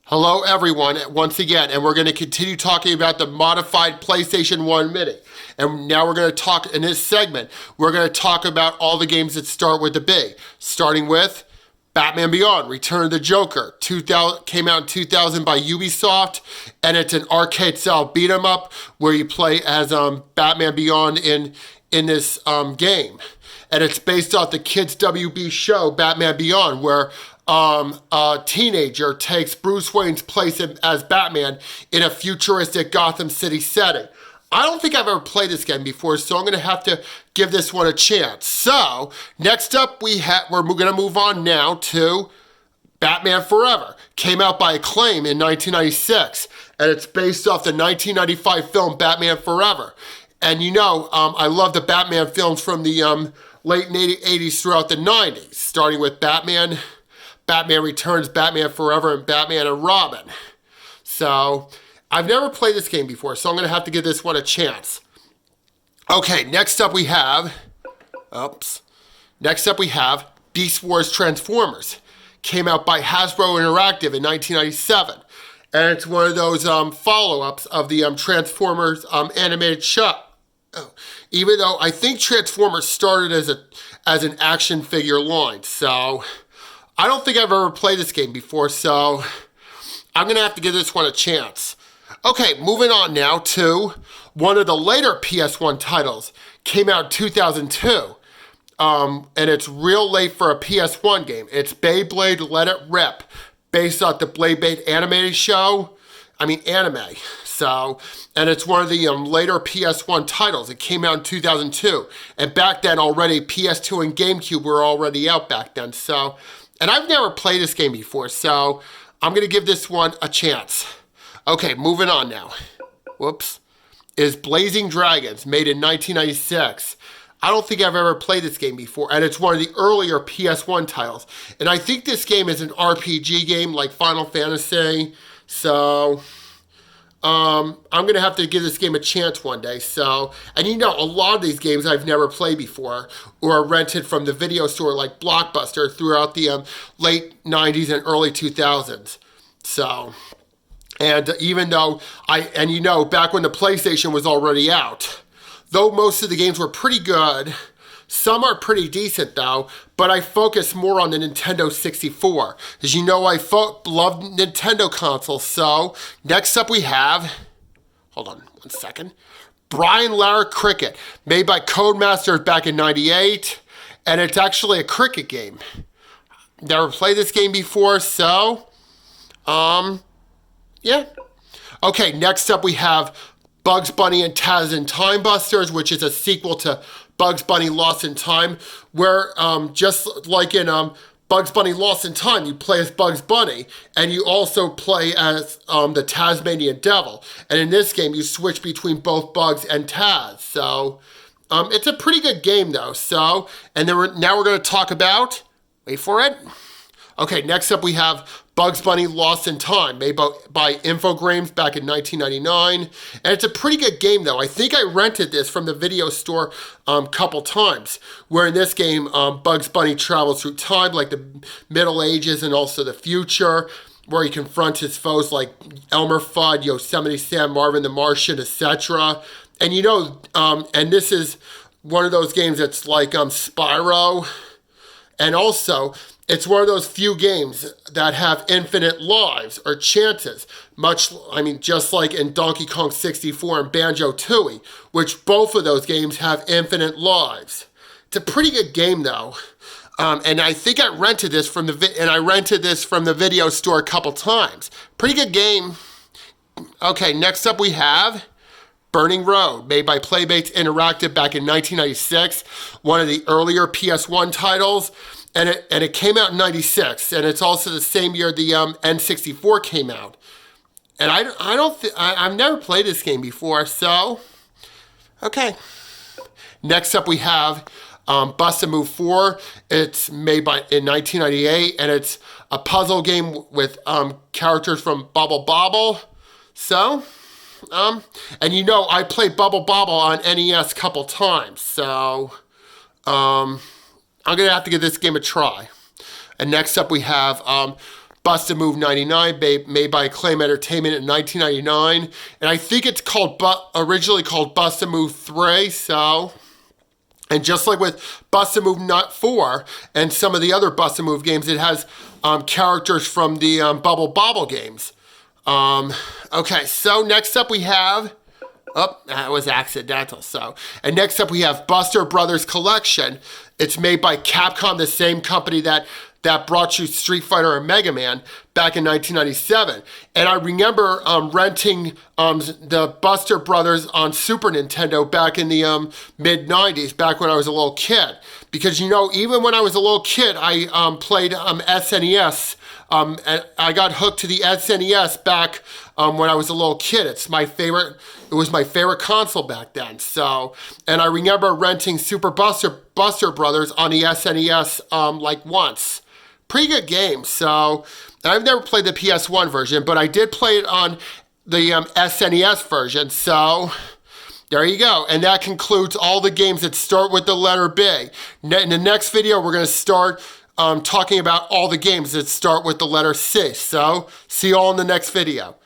Hello everyone, once again, and we're going to continue talking about the modified PlayStation 1 Mini. And now we're going to talk, in this segment, we're going to talk about all the games that start with the B. Starting with Batman Beyond, Return of the Joker, came out in 2000 by Ubisoft, and it's an arcade-style beat-em-up where you play as Batman Beyond in this game. And it's based off the Kids WB show, Batman Beyond, where a teenager takes Bruce Wayne's place as Batman in a futuristic Gotham City setting. I don't think I've ever played this game before, so I'm going to have to give this one a chance. So, next up we're going to move on now to Batman Forever. Came out by Acclaim in 1996, and it's based off the 1995 film Batman Forever. And you know, I love the Batman films from the late 80s throughout the 90s, starting with Batman Returns, Batman Forever, and Batman and Robin. So, I've never played this game before, so I'm going to have to give this one a chance. Okay, next up we have Beast Wars Transformers. Came out by Hasbro Interactive in 1997. And it's one of those follow-ups of the Transformers animated show. Even though I think Transformers started as an action figure line, so I don't think I've ever played this game before, so I'm going to have to give this one a chance. Okay, moving on now to one of the later PS1 titles. Came out in 2002, and it's real late for a PS1 game. It's Beyblade Let It Rip, based off the Beyblade anime. So, and it's one of the later PS1 titles. It came out in 2002. And back then already, PS2 and GameCube were already out back then. So, and I've never played this game before, so I'm going to give this one a chance. Okay, moving on now. Is Blazing Dragons, made in 1996. I don't think I've ever played this game before, and it's one of the earlier PS1 titles. And I think this game is an RPG game like Final Fantasy, so I'm going to have to give this game a chance one day. So, and you know, a lot of these games I've never played before or rented from the video store like Blockbuster throughout the late 90s and early 2000s. So, and even though back when the PlayStation was already out, though most of the games were pretty good, some are pretty decent though, but I focus more on the Nintendo 64. As you know, I love Nintendo consoles, so next up we have, hold on one second, Brian Lara Cricket, made by Codemasters back in 98, and it's actually a cricket game. Never played this game before, so, yeah. Okay, next up we have Bugs Bunny and Taz and Time Busters, which is a sequel to Bugs Bunny Lost in Time, where just like in Bugs Bunny Lost in Time, you play as Bugs Bunny, and you also play as the Tasmanian Devil. And in this game, you switch between both Bugs and Taz. So it's a pretty good game, though. So, and then now we're going to talk about, wait for it. Okay, next up we have Bugs Bunny Lost in Time, made by Infogrames back in 1999. And it's a pretty good game, though. I think I rented this from the video store a couple times, where in this game, Bugs Bunny travels through time, like the Middle Ages and also the future, where he confronts his foes like Elmer Fudd, Yosemite Sam, Marvin the Martian, etc. And you know, and this is one of those games that's like Spyro, and also it's one of those few games that have infinite lives or chances, just like in Donkey Kong 64 and Banjo-Tooie, which both of those games have infinite lives. It's a pretty good game, though. And I think I rented this from the video store a couple times. Pretty good game. Okay, next up we have Burning Road, made by Playmates Interactive back in 1996, one of the earlier PS1 titles. And it came out in 96, and it's also the same year the N64 came out. And I've never played this game before, so, okay. Next up we have Bust a Move 4. It's made in 1998, and it's a puzzle game with characters from Bubble Bobble. So, and you know, I played Bubble Bobble on NES a couple times, so, I'm going to have to give this game a try. And next up we have Bust a Move 99, made by Acclaim Entertainment in 1999. And I think it's originally called Bust a Move 3, so... And just like with Bust a Move 4 and some of the other Bust a Move games, it has characters from the Bubble Bobble games. Okay, so next up we have... Oh, that was accidental. And next up we have Buster Brothers Collection. It's made by Capcom, the same company that brought you Street Fighter and Mega Man back in 1997. And I remember renting the Buster Brothers on Super Nintendo back in the mid-90s, back when I was a little kid. Because, you know, even when I was a little kid, I played SNES. And I got hooked to the SNES back when I was a little kid. It was my favorite console back then. So, and I remember renting Super Buster Brothers on the SNES like once. Pretty good game. So, I've never played the PS1 version, but I did play it on the SNES version. So, there you go. And that concludes all the games that start with the letter B. In the next video, we're going to start talking about all the games that start with the letter C. So, see you all in the next video.